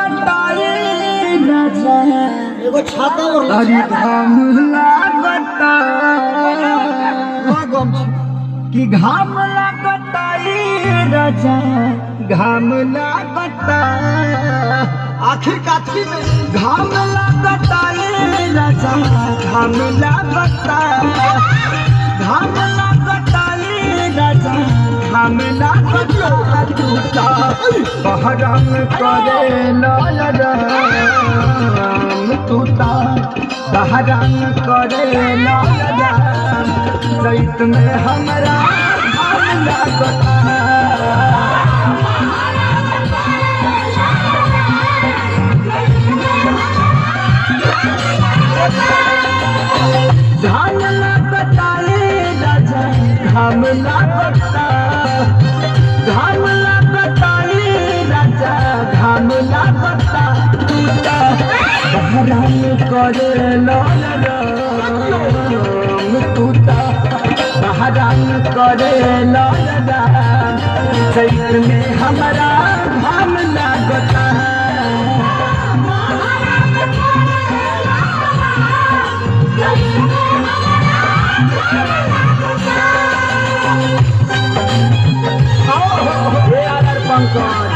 लागताए राजा एगो छाता और अरे घाम लागता कि घाम लागताए राजा घाम लागता आखिर काठी में घाम लागताए राजा घाम लागता घाम लागताए राजा घाम लागता टूटा बहरम करे लाम टूटा बहरम करे लाम चैत में हमरा घाम लागता घाम लागताए राजा घाम लागता घाम लागताए राजा घाम लागता टूटा बहराम करे लाम टूटा बहराम करे लाम चैत में हमारा घाम लागता पंकज